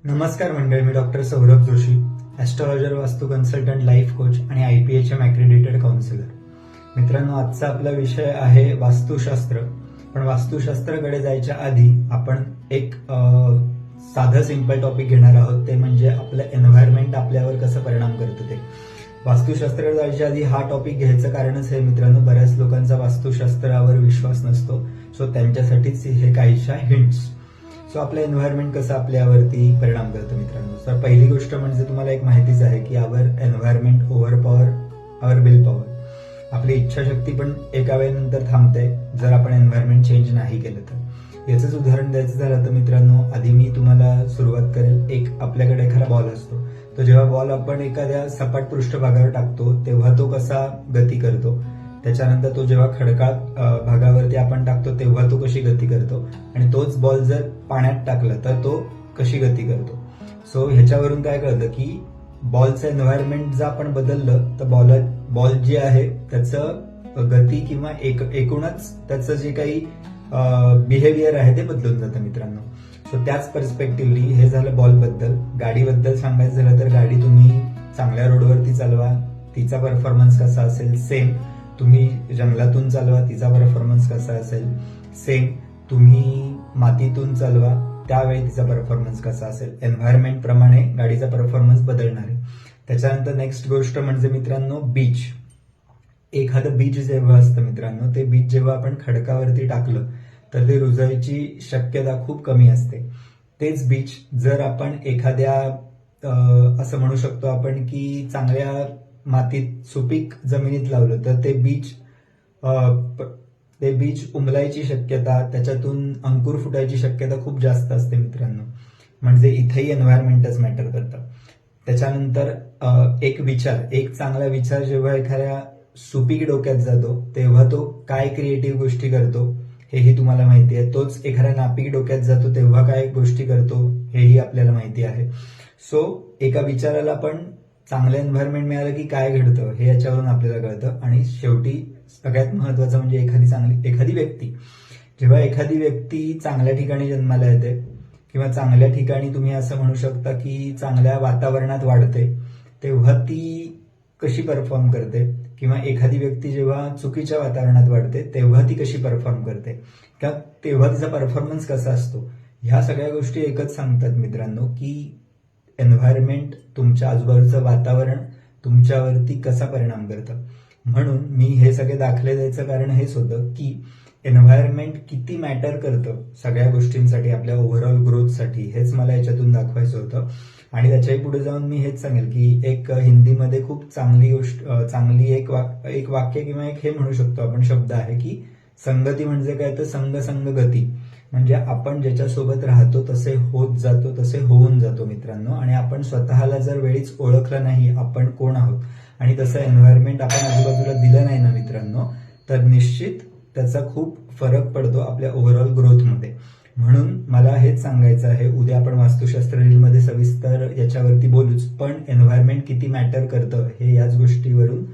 नमस्कार मंडळी, मी doctor Saurabh Joshi, astrologer, वास्तू कन्सल्टंट, लाईफ कोच आणि IPHM ॲक्रेडिटेड काउन्सिलर. मित्रांनो, आजचा आपला विषय आहे वास्तुशास्त्र. पण वास्तुशास्त्राकडे जायच्या आधी आपण एक साधं सिंपल टॉपिक घेणार आहोत, ते म्हणजे आपलं एन्व्हायरमेंट आपल्यावर कसं परिणाम करतं ते. वास्तुशास्त्राकडे जायच्या आधी हा टॉपिक घ्यायचं कारणच हे मित्रांनो, बऱ्याच लोकांचा वास्तुशास्त्रावर विश्वास नसतो. सो त्यांच्यासाठीच हे काहीशा हिंट्स. सो आपलं एन्व्हायरमेंट कसं आपल्यावरती परिणाम करतं मित्रांनो. तर पहिली गोष्ट म्हणजे तुम्हाला एक माहितीच आहे की our environment overpower our willpower. आपली इच्छाशक्ती पण एका वेळेनंतर थांबते जर आपण एन्व्हायरमेंट चेंज नाही केलं तर. याचंच उदाहरण द्यायचं झालं तर मित्रांनो, आधी मी तुम्हाला सुरुवात करेल. एक आपल्याकडे एखादा बॉल असतो, तो जेव्हा बॉल आपण एखाद्या सपाट पृष्ठभागावर टाकतो तेव्हा तो कसा गती करतो, त्याच्यानंतर तो जेव्हा खडकाळ भागावरती आपण टाकतो तेव्हा तो कशी गती करतो, आणि तोच बॉल जर पाण्यात टाकला तर तो कशी गती करतो. सो ह्याच्यावरून काय कळतं की बॉलचं एन्व्हायरमेंट जर आपण बदललं तर बॉल जे आहे त्याचं गती किंवा एकूणच त्याचं जे काही बिहेवियर आहे ते बदलून जातं मित्रांनो. सो त्याच पर्स्पेक्टिव्हली हे झालं बॉलबद्दल. गाडीबद्दल सांगायचं झालं तर गाडी तुम्ही चांगल्या रोडवरती चालवा, तिचा परफॉर्मन्स कसा असेल. सेम तुम्ही जंगलातून चालवा, तिचा परफॉर्मन्स कसा असेल. सेम तुम्ही मातीतून चालवा, त्यावेळी तिचा परफॉर्मन्स कसा असेल. एन्व्हायरमेंट प्रमाणे गाडीचा परफॉर्मन्स बदलणार आहे. त्याच्यानंतर नेक्स्ट गोष्ट म्हणजे मित्रांनो बीच. एखादं बीच जेव्हा असतं मित्रांनो, ते बीच जेव्हा आपण खडकावरती टाकलं तर ते रुजायची शक्यता खूप कमी असते. तेच बीच जर आपण एखाद्या असं म्हणू शकतो आपण की चांगल्या मातीत सुपीक जमिनीत लावलं तर ते बीज उमलायची शक्यता, त्याच्यातून अंकुर फुटायची शक्यता खूप जास्त असते मित्रांनो. म्हणजे इथेही एन्व्हायरमेंटच मॅटर करतं. त्याच्यानंतर एक चांगला विचार जेव्हा एखाद्या सुपीक डोक्यात जातो तेव्हा तो काय क्रिएटिव्ह गोष्टी करतो हेही तुम्हाला माहिती आहे. तोच एखाद्या नापीक डोक्यात जातो तेव्हा काय गोष्टी करतो हेही आपल्याला माहिती आहे. सो एका विचाराला पण चांगलं एन्व्हायरमेंट मिळालं की काय घडतं हे याच्यावरून आपल्याला कळतं. आणि शेवटी सगळ्यात महत्वाचं म्हणजे एखादी व्यक्ती चांगल्या ठिकाणी जन्माला येते किंवा चांगल्या ठिकाणी तुम्ही असं म्हणू शकता की चांगल्या वातावरणात वाढते, तेव्हा ती कशी परफॉर्म करते, किंवा एखादी व्यक्ती जेव्हा चुकीच्या वातावरणात वाढते तेव्हा ती कशी परफॉर्म करते, किंवा तेव्हा तिचा परफॉर्मन्स कसा असतो. ह्या सगळ्या गोष्टी एकच सांगतात मित्रांनो की एन्व्हायरमेंट, तुमच्या आजूबाजूचं वातावरण तुमच्यावरती कसा परिणाम करतं. म्हणून मी हे सगळे दाखले द्यायचं कारण हेच होतं की एन्व्हायरमेंट किती मॅटर करतं सगळ्या गोष्टींसाठी, आपल्या ओव्हरऑल ग्रोथसाठी. हेच मला याच्यातून दाखवायचं होतं. आणि त्याच्याही पुढे जाऊन मी हेच सांगेल की एक हिंदीमध्ये खूप चांगली एक वाक्य किंवा एक हे म्हणू शकतो आपण शब्द आहे की संगती म्हणजे काय, तर संग गती. म्हणजे आपण ज्याच्यासोबत राहतो तसे होत जातो, तसे होऊन जातो मित्रांनो. आणि आपण स्वतःला जर वेळीच ओळखलं नाही आपण कोण आहोत आणि तसं एन्व्हायरमेंट आपण आजूबाजूला दिलं नाही ना मित्रांनो, तर निश्चित त्याचा खूप फरक पडतो आपल्या ओव्हरऑल ग्रोथमध्ये. म्हणून मला हेच सांगायचं आहे. उद्या आपण वास्तुशास्त्र रीलमध्ये सविस्तर याच्यावरती बोलूच, पण एन्व्हायरमेंट किती मॅटर करतं हे याच गोष्टीवरून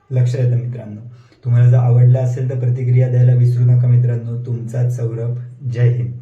लक्षात येतं मित्रांनो. तुम्हाला जर आवडलं असेल तर प्रतिक्रिया द्यायला विसरू नका मित्रांनो. तुमचाच सौरभ. जय हिंद.